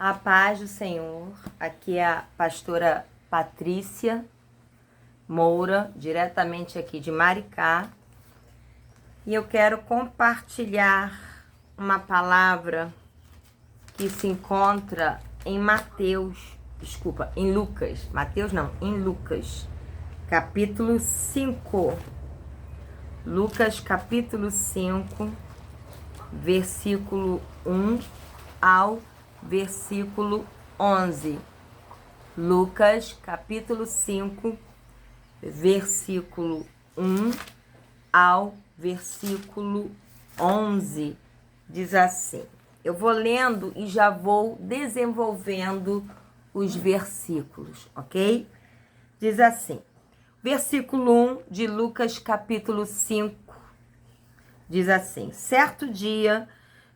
A paz do Senhor, aqui é a pastora Patrícia Moura, diretamente aqui de Maricá, e eu quero compartilhar uma palavra que se encontra em Lucas, capítulo 5. Lucas, capítulo 5, versículo 1 ao versículo 11. Lucas, capítulo 5, versículo 1 ao versículo 11. Diz assim: eu vou lendo e já vou desenvolvendo os versículos, ok? Diz assim, versículo 1 de Lucas, capítulo 5, diz assim: certo dia,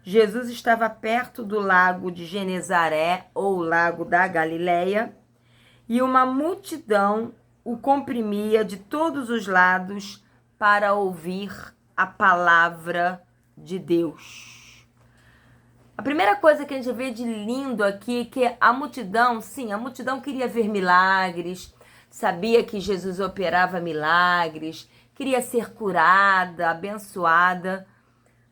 Jesus estava perto do lago de Genezaré, ou lago da Galileia, e uma multidão o comprimia de todos os lados para ouvir a palavra de Deus. A primeira coisa que a gente vê de lindo aqui é que a multidão queria ver milagres, sabia que Jesus operava milagres, queria ser curada, abençoada.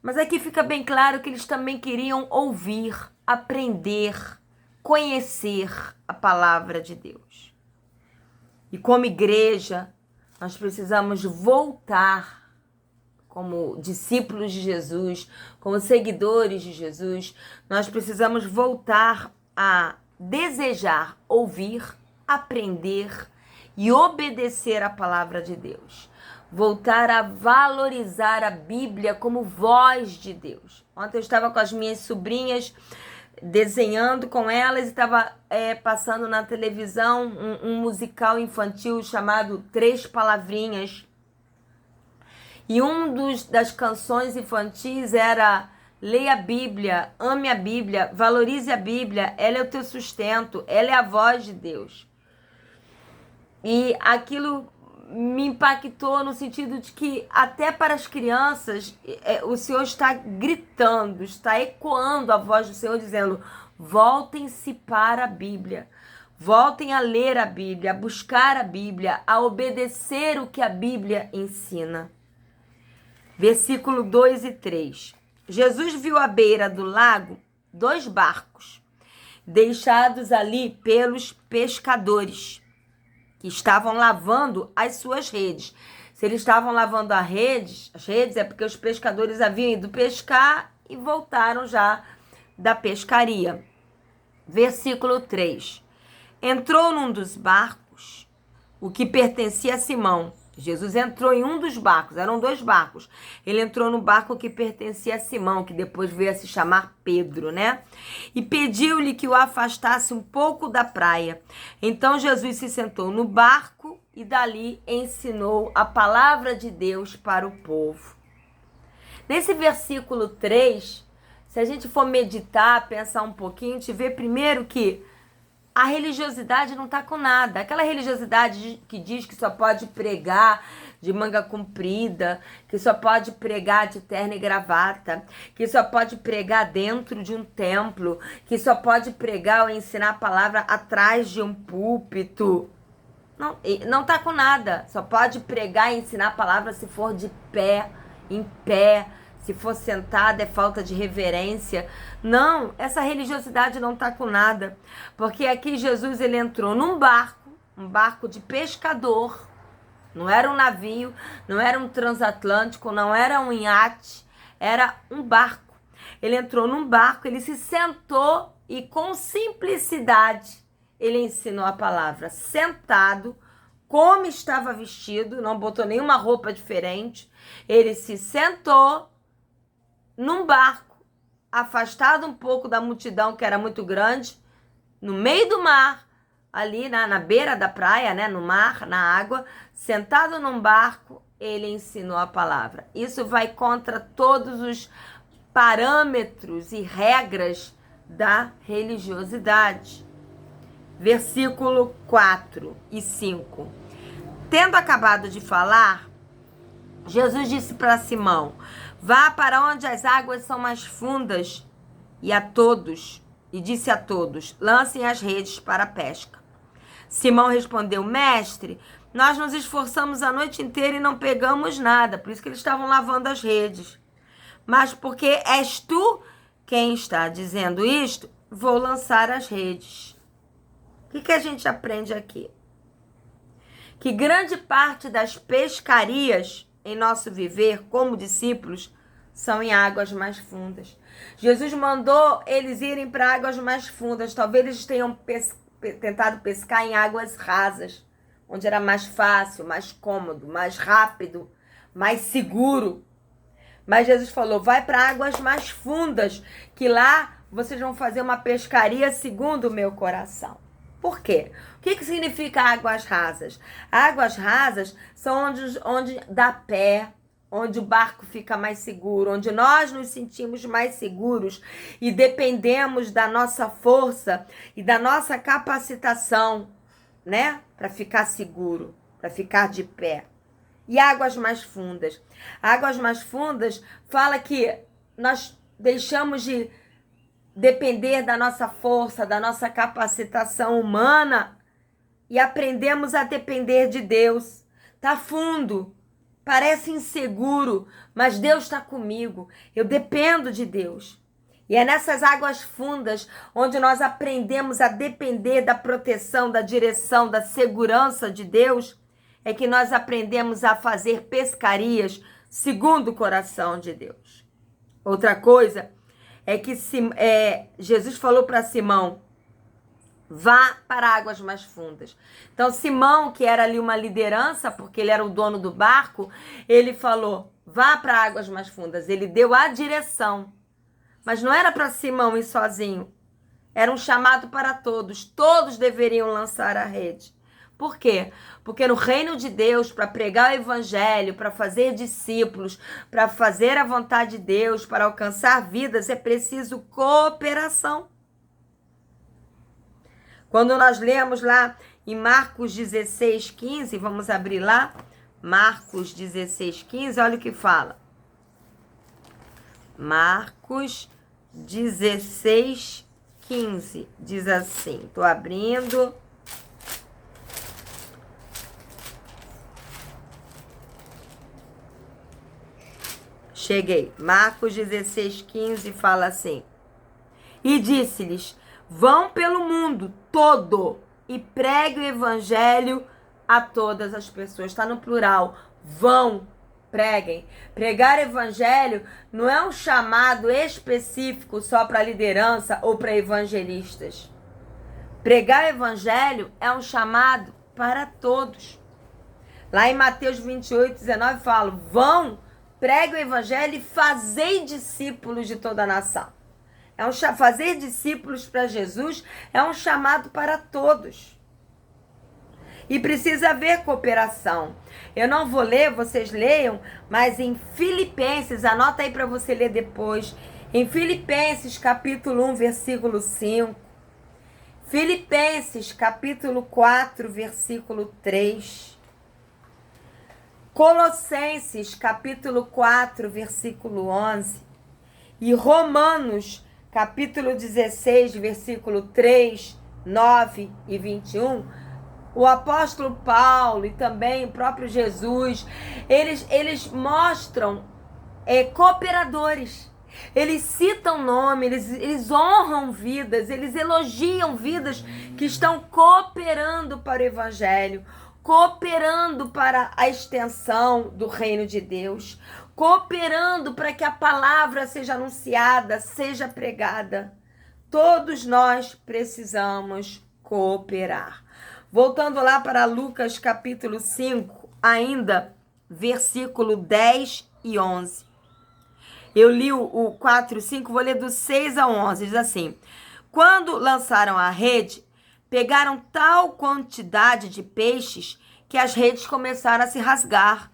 Mas aqui fica bem claro que eles também queriam ouvir, aprender, conhecer a palavra de Deus. E como igreja, nós precisamos voltar, como discípulos de Jesus, como seguidores de Jesus, nós precisamos voltar a desejar ouvir, aprender e obedecer a palavra de Deus. Voltar a valorizar a Bíblia como voz de Deus. Ontem eu estava com as minhas sobrinhas, desenhando com elas, e estava passando na televisão um musical infantil chamado Três Palavrinhas. E das canções infantis era: leia a Bíblia, ame a Bíblia, valorize a Bíblia, ela é o teu sustento, ela é a voz de Deus. E aquilo me impactou no sentido de que até para as crianças o Senhor está gritando, está ecoando a voz do Senhor dizendo: voltem-se para a Bíblia, voltem a ler a Bíblia, a buscar a Bíblia, a obedecer o que a Bíblia ensina. Versículo 2 e 3. Jesus viu à beira do lago 2 barcos, deixados ali pelos pescadores, que estavam lavando as suas redes. Se eles estavam lavando as redes é porque os pescadores haviam ido pescar e voltaram já da pescaria. Versículo 3. Entrou num dos barcos, o que pertencia a Simão. Jesus entrou em um dos barcos, eram 2 barcos. Ele entrou no barco que pertencia a Simão, que depois veio a se chamar Pedro, né? E pediu-lhe que o afastasse um pouco da praia. Então Jesus se sentou no barco e dali ensinou a palavra de Deus para o povo. Nesse versículo 3, se a gente for meditar, pensar um pouquinho, a gente vê primeiro que a religiosidade não está com nada. Aquela religiosidade que diz que só pode pregar de manga comprida, que só pode pregar de terno e gravata, que só pode pregar dentro de um templo, que só pode pregar ou ensinar a palavra atrás de um púlpito. Não está com nada. Só pode pregar e ensinar a palavra se for de pé, em pé. Se for sentada é falta de reverência. Não, essa religiosidade não está com nada. Porque aqui Jesus ele entrou num barco, um barco de pescador. Não era um navio, não era um transatlântico, não era um iate, era um barco. Ele entrou num barco, ele se sentou e com simplicidade ele ensinou a palavra. Sentado, como estava vestido, não botou nenhuma roupa diferente. Ele se sentou num barco, afastado um pouco da multidão que era muito grande, no meio do mar, ali na beira da praia, né, no mar, na água, sentado num barco, ele ensinou a palavra. Isso vai contra todos os parâmetros e regras da religiosidade. Versículo 4 e 5. Tendo acabado de falar, Jesus disse para Simão: vá para onde as águas são mais fundas, e a todos e disse a todos: lancem as redes para a pesca. Simão respondeu: mestre, nós nos esforçamos a noite inteira e não pegamos nada. Por isso que eles estavam lavando as redes. Mas porque és tu quem está dizendo isto, vou lançar as redes. O que a gente aprende aqui? Que grande parte das pescarias em nosso viver como discípulos são em águas mais fundas. Jesus mandou eles irem para águas mais fundas. Talvez eles tenham tentado pescar em águas rasas, onde era mais fácil, mais cômodo, mais rápido, mais seguro. Mas Jesus falou: vai para águas mais fundas, que lá vocês vão fazer uma pescaria segundo o meu coração. Por quê? O que significa águas rasas? Águas rasas são onde dá pé, onde o barco fica mais seguro, onde nós nos sentimos mais seguros e dependemos da nossa força e da nossa capacitação, né? Para ficar seguro, para ficar de pé. E águas mais fundas? Águas mais fundas fala que nós deixamos de depender da nossa força, da nossa capacitação humana e aprendemos a depender de Deus. Tá fundo, parece inseguro, mas Deus está comigo. Eu dependo de Deus. E é nessas águas fundas onde nós aprendemos a depender da proteção, da direção, da segurança de Deus, é que nós aprendemos a fazer pescarias segundo o coração de Deus. Outra coisa é que Jesus falou para Simão: vá para águas mais fundas. Então Simão, que era ali uma liderança, porque ele era o dono do barco, ele falou: vá para águas mais fundas. Ele deu a direção. Mas não era para Simão ir sozinho. Era um chamado para todos. Todos deveriam lançar a rede. Por quê? Porque no reino de Deus, para pregar o evangelho, para fazer discípulos, para fazer a vontade de Deus, para alcançar vidas, é preciso cooperação. Quando nós lemos lá em Marcos 16:15, vamos abrir lá, Marcos 16:15, olha o que fala. Marcos 16:15 diz assim, estou abrindo. Cheguei. Marcos 16:15 fala assim: e disse-lhes: vão pelo mundo todo e pregue o evangelho a todas as pessoas. Está no plural. Vão, preguem. Pregar evangelho não é um chamado específico só para liderança ou para evangelistas. Pregar evangelho é um chamado para todos. Lá em Mateus 28:19 fala: vão, pregue o evangelho e fazei discípulos de toda a nação. Fazer discípulos para Jesus é um chamado para todos. E precisa haver cooperação. Eu não vou ler, vocês leiam, mas em Filipenses, anota aí para você ler depois. Em Filipenses, capítulo 1, versículo 5. Filipenses, capítulo 4, versículo 3. Colossenses, capítulo 4, versículo 11. E Romanos, capítulo 16, versículo 3, 9 e 21. O apóstolo Paulo e também o próprio Jesus, eles mostram cooperadores. Eles citam nome, eles honram vidas, eles elogiam vidas que estão cooperando para o evangelho, cooperando para a extensão do reino de Deus, cooperando para que a palavra seja anunciada, seja pregada. Todos nós precisamos cooperar. Voltando lá para Lucas capítulo 5, ainda versículo 10 e 11. Eu li o 4 e 5, vou ler do 6 ao 11, diz assim: quando lançaram a rede, pegaram tal quantidade de peixes que as redes começaram a se rasgar.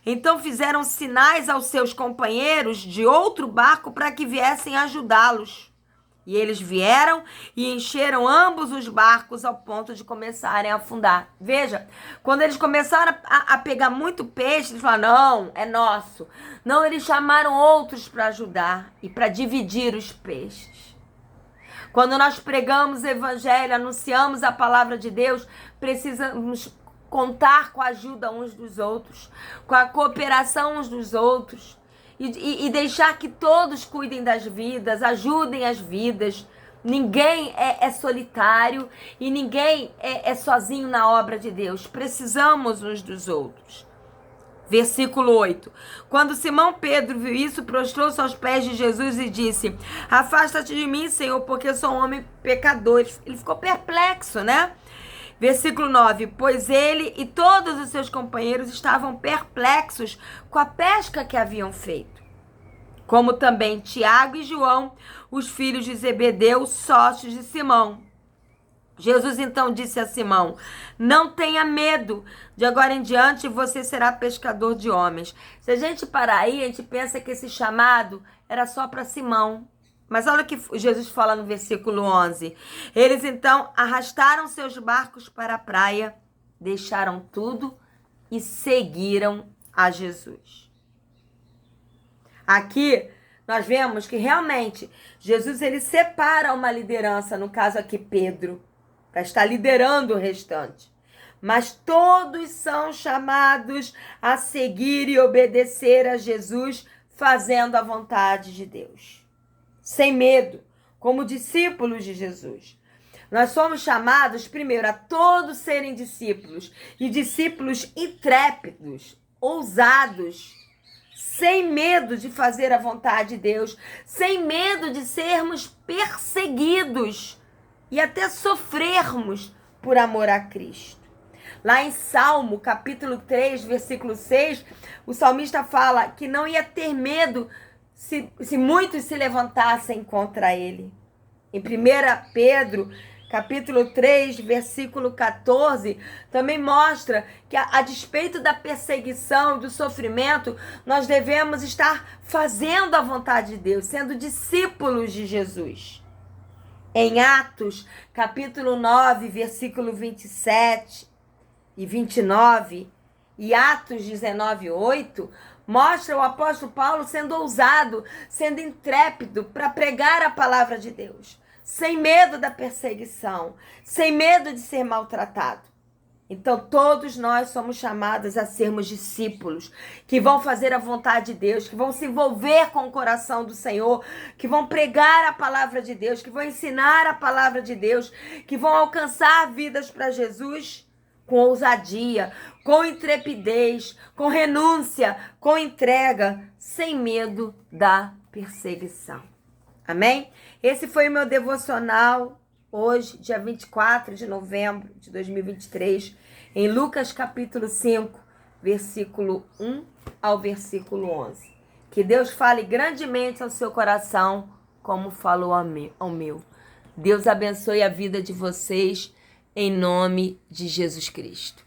Então fizeram sinais aos seus companheiros de outro barco para que viessem ajudá-los. E eles vieram e encheram ambos os barcos ao ponto de começarem a afundar. Veja, quando eles começaram a pegar muito peixe, eles falaram: não, é nosso. Não, eles chamaram outros para ajudar e para dividir os peixes. Quando nós pregamos o evangelho, anunciamos a palavra de Deus, precisamos contar com a ajuda uns dos outros, com a cooperação uns dos outros e deixar que todos cuidem das vidas, ajudem as vidas. Ninguém é solitário e ninguém é sozinho na obra de Deus. Precisamos uns dos outros. Versículo 8. Quando Simão Pedro viu isso, prostrou-se aos pés de Jesus e disse: afasta-te de mim, Senhor, porque sou um homem pecador. Ele ficou perplexo, né? Versículo 9. Pois ele e todos os seus companheiros estavam perplexos com a pesca que haviam feito. Como também Tiago e João, os filhos de Zebedeu, sócios de Simão. Jesus então disse a Simão: não tenha medo, de agora em diante você será pescador de homens. Se a gente parar aí, a gente pensa que esse chamado era só para Simão. Mas olha o que Jesus fala no versículo 11. Eles então arrastaram seus barcos para a praia, deixaram tudo e seguiram a Jesus. Aqui nós vemos que realmente Jesus ele separa uma liderança, no caso aqui Pedro, para estar liderando o restante. Mas todos são chamados a seguir e obedecer a Jesus, fazendo a vontade de Deus. Sem medo, como discípulos de Jesus. Nós somos chamados, primeiro, a todos serem discípulos. E discípulos intrépidos, ousados, sem medo de fazer a vontade de Deus, sem medo de sermos perseguidos e até sofrermos por amor a Cristo. Lá em Salmo, capítulo 3, versículo 6, o salmista fala que não ia ter medo se muitos se levantassem contra ele. Em 1 Pedro, capítulo 3, versículo 14, também mostra que a despeito da perseguição e do sofrimento, nós devemos estar fazendo a vontade de Deus, sendo discípulos de Jesus. Em Atos, capítulo 9, versículo 27 e 29, e Atos 19, 8, mostra o apóstolo Paulo sendo ousado, sendo intrépido para pregar a palavra de Deus, sem medo da perseguição, sem medo de ser maltratado. Então, todos nós somos chamados a sermos discípulos, que vão fazer a vontade de Deus, que vão se envolver com o coração do Senhor, que vão pregar a palavra de Deus, que vão ensinar a palavra de Deus, que vão alcançar vidas para Jesus com ousadia, com intrepidez, com renúncia, com entrega, sem medo da perseguição. Amém? Esse foi o meu devocional hoje, dia 24 de novembro de 2023, em Lucas capítulo 5, versículo 1 ao versículo 11. Que Deus fale grandemente ao seu coração, como falou ao meu. Deus abençoe a vida de vocês, em nome de Jesus Cristo.